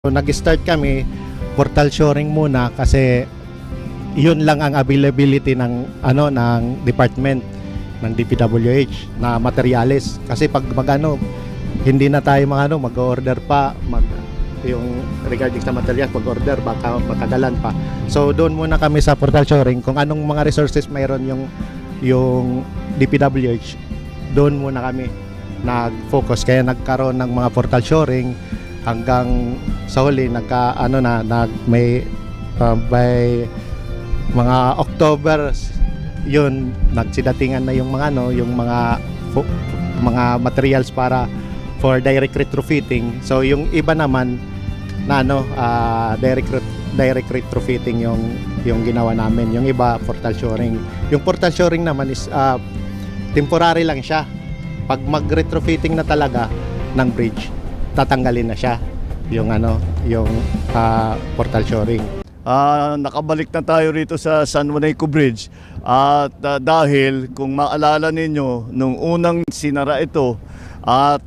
So, nag-start kami portal shoring muna kasi yun lang ang availability ng ng department ng DPWH na materyales kasi pag hindi na tayo mag-order pa yung regarding sa materials mag-order baka matagalan pa. So doon muna kami sa portal shoring kung anong mga resources mayroon yung DPWH, doon muna kami nag-focus kaya nagkaroon ng mga portal shoring hanggang sa huli may by mga October yun nagsidatingan na yung mga materials para for direct retrofitting. So yung iba naman na direct retrofitting yung ginawa namin, yung iba portal shoring. Yung portal shoring naman is temporary lang siya. Pag mag-retrofitting na talaga ng bridge, tatanggalin na siya yung portal shoring. Nakabalik na tayo rito sa San Juanico Bridge at dahil kung maalala ninyo nung unang sinara ito at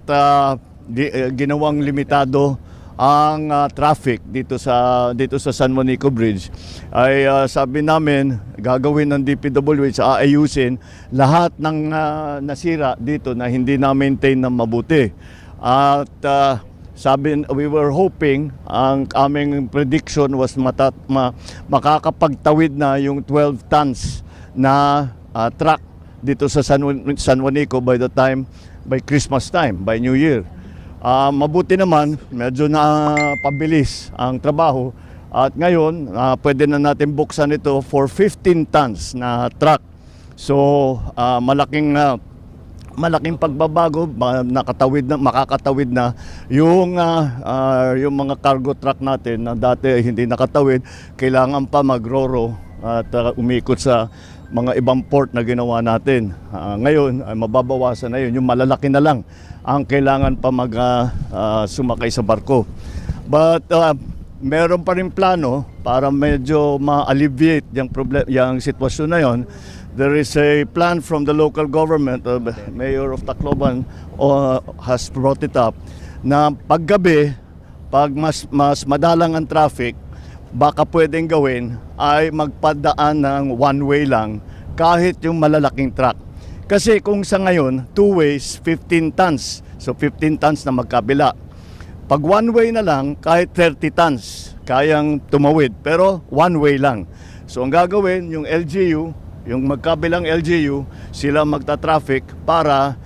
ginawang limitado ang traffic dito sa San Juanico Bridge ay sabi namin gagawin ng DPWH aayusin lahat ng nasira dito na hindi na-maintain na mabuti. At we were hoping, ang aming prediction was makakapagtawid na yung 12 tons na truck dito sa San Juanico by Christmas time, by New Year. Mabuti naman, medyo na pabilis ang trabaho at ngayon pwede na natin buksan ito for 15 tons na truck. So malaking pagbabago, makakatawid na yung mga cargo truck natin na dati hindi nakatawid, kailangan pa magroro at umikot sa mga ibang port na ginawa natin. Ngayon ay mababawasan na yun, yung malalaki na lang ang kailangan pa sumakay sa barko. But meron pa rin plano para medyo ma-alleviate yung sitwasyon na yon. There is a plan from the local government, Mayor of Tacloban has brought it up, na paggabi, pag mas madalang ang traffic, baka pwedeng gawin ay magpadaan ng one-way lang kahit yung malalaking truck. Kasi kung sa ngayon, two ways, 15 tons. So 15 tons na magkabila. Pag one-way na lang, kahit 30 tons, kayang tumawid. Pero one-way lang. So ang gagawin, yung LGU, yung magkabilang LGU, sila magta-traffic para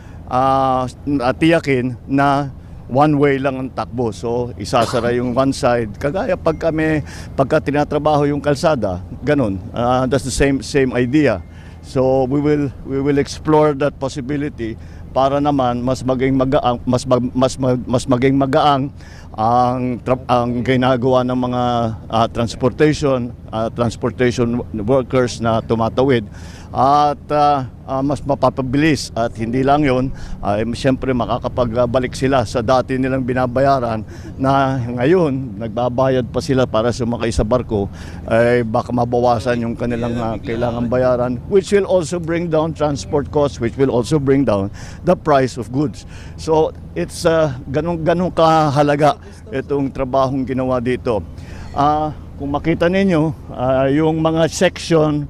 tiyakin na one-way lang ang takbo. So isasara yung one side. Kagaya pagka tinatrabaho yung kalsada, ganun. That's the same idea. So we will explore that possibility para naman mas maging magaang ang ginagawa ng mga transportation workers na tumatawid at mas mapapabilis at hindi lang yon ay siyempre makakapagbalik sila sa dati nilang binabayaran na ngayon nagbabayad pa sila para sumakay sa barko ay baka mabawasan yung kanilang kailangan bayaran, which will also bring down transport costs, which will also bring down the price of goods. So it's ganun kahalaga itong trabahong ginawa dito. Kung makita ninyo yung mga section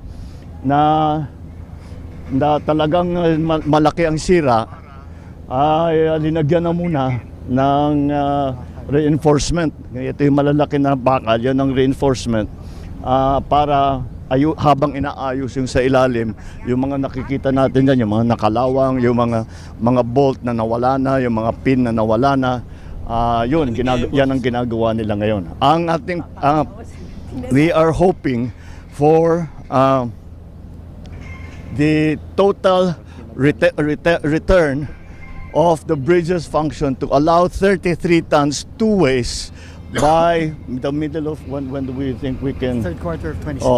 na talagang malaki ang sira ay linagyan na muna ng reinforcement. Ito yung malalaki na bakal, yan ang reinforcement para habang inaayos yung sa ilalim, yung mga nakikita natin dyan, yung mga nakalawang, yung mga bolt na nawala na, yung mga pin na nawala na, yan ang ginagawa nila ngayon. We are hoping for the total return of the bridge's function to allow 33 tons two ways by the middle of when do we think we can? Third quarter of 26.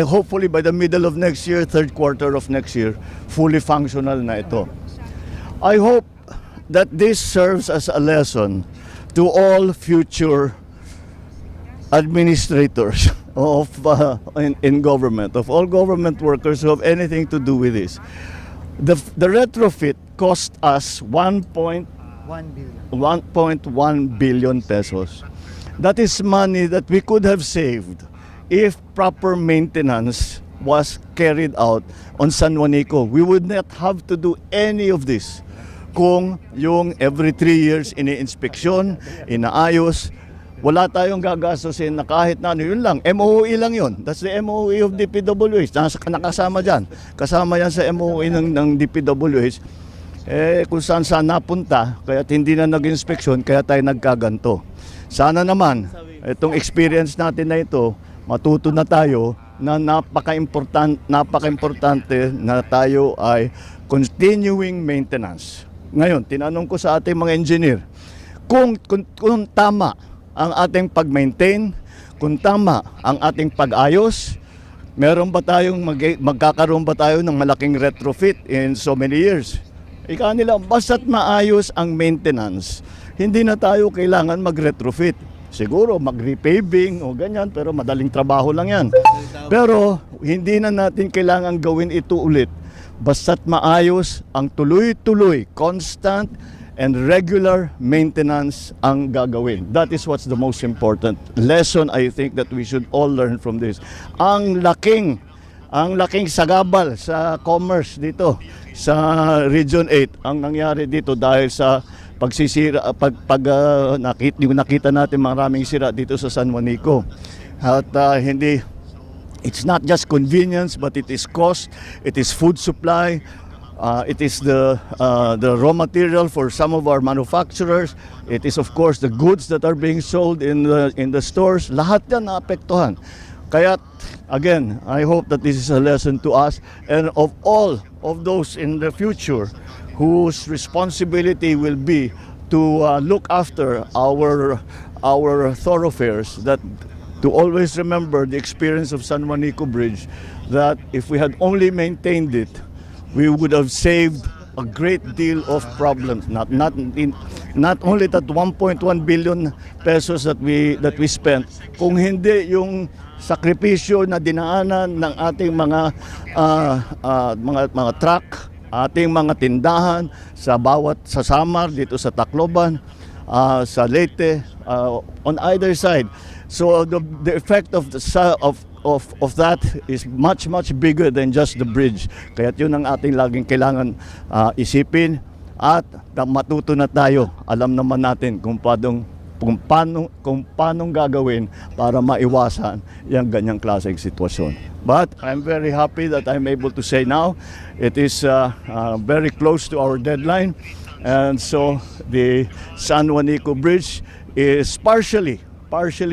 Hopefully by the middle of next year, third quarter of next year, fully functional na ito. I hope that this serves as a lesson to all future administrators in government, of all government workers who have anything to do with this. The retrofit cost us 1.1 billion pesos. That is money that we could have saved if proper maintenance was carried out on San Juanico. We would not have to do any of this kung yung every 3 years ini-inspeksyon, inaayos, wala tayong gagastusin na kahit na ano, yun lang, MOE lang yun. That's the MOE of DPWH. Nakasama dyan. Kasama yan sa MOE ng DPWH. Kung saan napunta, kaya hindi na nag-inspeksyon, kaya tayo nagkaganto. Sana naman, itong experience natin na ito, matuto na tayo na napaka-importante na tayo ay continuing maintenance. Ngayon, tinanong ko sa ating mga engineer, kung tama ang ating pag-maintain, kung tama ang ating pag-ayos, magkakaroon ba tayo ng malaking retrofit in so many years? Ika nila, basta't maayos ang maintenance, hindi na tayo kailangan mag-retrofit. Siguro mag-repaving o ganyan, pero madaling trabaho lang yan. Pero hindi na natin kailangan gawin ito ulit. Basta't maayos ang tuloy-tuloy, constant and regular maintenance ang gagawin. That is what's the most important lesson I think that we should all learn from this. Ang laking sagabal sa commerce dito sa Region 8 ang nangyari dito dahil sa pagsisira, nakita natin maraming sira dito sa San Juanico. At it's not just convenience, but it is cost, it is food supply, it is the raw material for some of our manufacturers, it is of course the goods that are being sold in the stores. Lahat yan naapektuhan. Kaya again, I hope that this is a lesson to us and of all of those in the future whose responsibility will be to look after our thoroughfares, that to always remember the experience of San Juanico Bridge, that if we had only maintained it, we would have saved a great deal of problems. Not only that 1.1 billion pesos that we spent, kung hindi yung sakripisyo na dinaanan ng ating mga truck, ating mga tindahan sa Samar, dito sa Tacloban, sa Leyte, on either side. So the effect of that is much much bigger than just the bridge. Kaya yun ang ating laging kailangan isipin at matuto na tayo. Alam naman natin kung paano gagawin para maiwasan yung ganyang klaseng sitwasyon. But I'm very happy that I'm able to say now it is very close to our deadline, and so the San Juanico Bridge is partially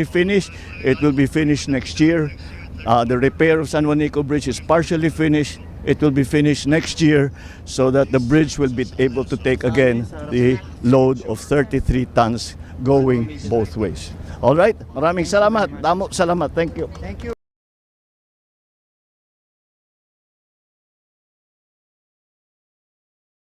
finished. It will be finished next year. The repair of San Juanico Bridge is partially finished. It will be finished next year so that the bridge will be able to take again the load of 33 tons going both ways. All right? Maraming salamat. Damo salamat. Thank you. Thank you.